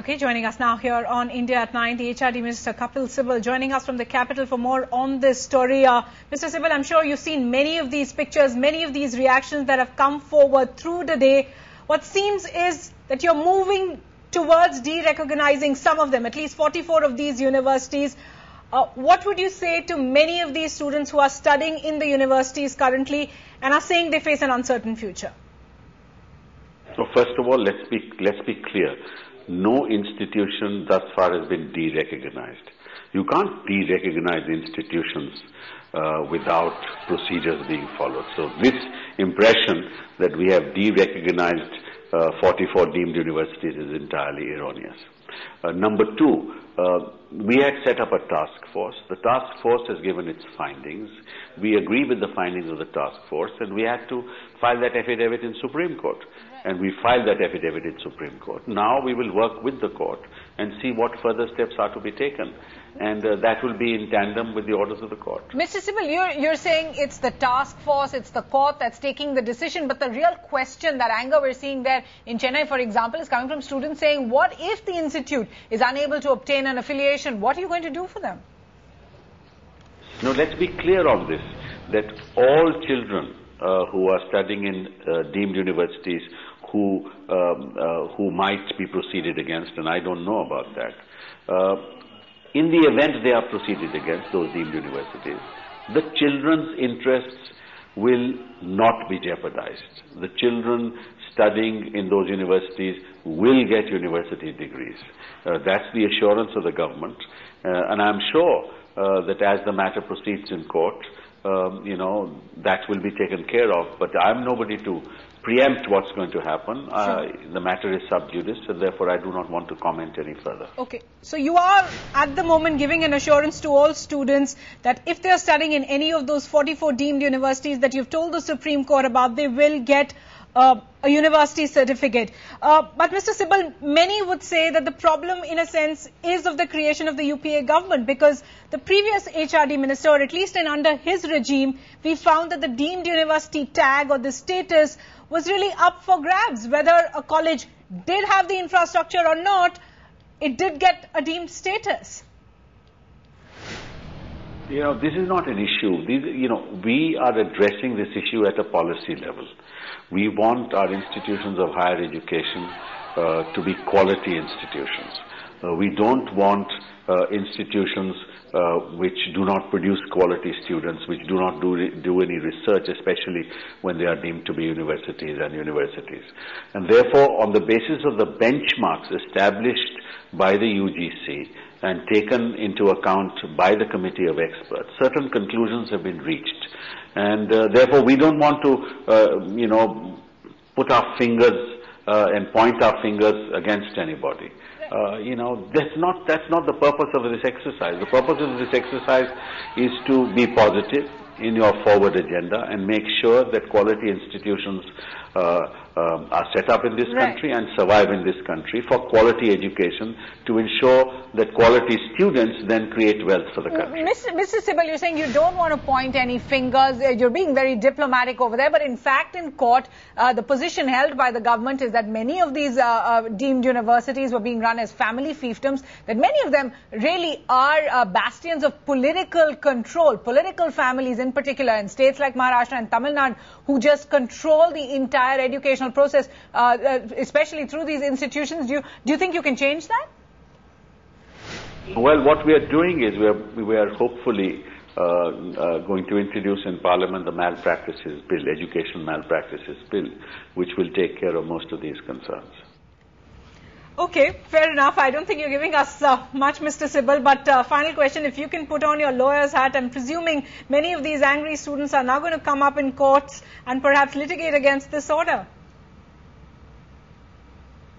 Okay, joining us now here on India at 9, the HRD Minister Kapil Sibal joining us from the capital for more on this story. Mr. Sibal, I'm sure you've seen many of these pictures, many of these reactions that have come forward through the day. What seems is that you're moving towards de-recognizing some of them, at least 44 of these universities. What would you say to many of these students who are studying in the universities currently and are saying they face an uncertain future? So first of all, let's be clear. No institution thus far has been de-recognized. You can't de-recognize institutions without procedures being followed. So this impression that we have de-recognized 44 deemed universities is entirely erroneous. Number two, we had set up a task force. The task force has given its findings. We agree with the findings of the task force, and we had to file that affidavit in Supreme Court. And we filed that affidavit in Supreme Court. Now we will work with the court and see what further steps are to be taken. And that will be in tandem with the orders of the court. Mr. Sibal, you're saying it's the task force, it's the court that's taking the decision. But the real question, that anger we're seeing there in Chennai, for example, is coming from students saying, what if the institute is unable to obtain an affiliation? What are you going to do for them? No, let's be clear on this, that all children who are studying in deemed universities who might be proceeded against, and I don't know about that, in the event they are proceeded against, those deemed universities, the children's interests will not be jeopardized. The children studying in those universities will get university degrees. That's the assurance of the government, and I'm sure that as the matter proceeds in court, that will be taken care of. But I'm nobody to preempt what's going to happen. Sure. The matter is sub judice, and therefore I do not want to comment any further. Okay. So you are at the moment giving an assurance to all students that if they are studying in any of those 44 deemed universities that you've told the Supreme Court about, they will get a university certificate. But Mr. Sibal, many would say that the problem in a sense is of the creation of the UPA government, because the previous HRD minister, or at least in under his regime, we found that the deemed university tag or the status was really up for grabs. Whether a college did have the infrastructure or not, it did get a deemed status. This is not an issue. We are addressing this issue at a policy level. We want our institutions of higher education to be quality institutions. We don't want institutions which do not produce quality students, which do not do any research, especially when they are deemed to be universities and universities. And therefore, on the basis of the benchmarks established by the UGC and taken into account by the committee of experts, certain conclusions have been reached. And therefore, we don't want to, put our fingers and point our fingers against anybody. That's not the purpose of this exercise. The purpose of this exercise is to be positive in your forward agenda and make sure that quality institutions are set up in this country and survive in this country for quality education, to ensure that quality students then create wealth for the country. Mr. Sibal, you're saying you don't want to point any fingers. You're being very diplomatic over there. But in fact, in court, the position held by the government is that many of these deemed universities were being run as family fiefdoms, that many of them really are bastions of political control, political families in particular, in states like Maharashtra and Tamil Nadu, who just control the entire educational process, especially through these institutions. Do you think you can change that? Well, what we are doing is we are hopefully going to introduce in Parliament the malpractices bill, education malpractices bill, which will take care of most of these concerns. Okay, fair enough. I don't think you're giving us much, Mr. Sibal, but final question, if you can put on your lawyer's hat, I'm presuming many of these angry students are now going to come up in courts and perhaps litigate against this order.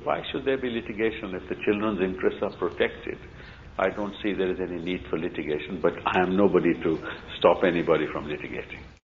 Why should there be litigation if the children's interests are protected? I don't see there is any need for litigation, but I am nobody to stop anybody from litigating.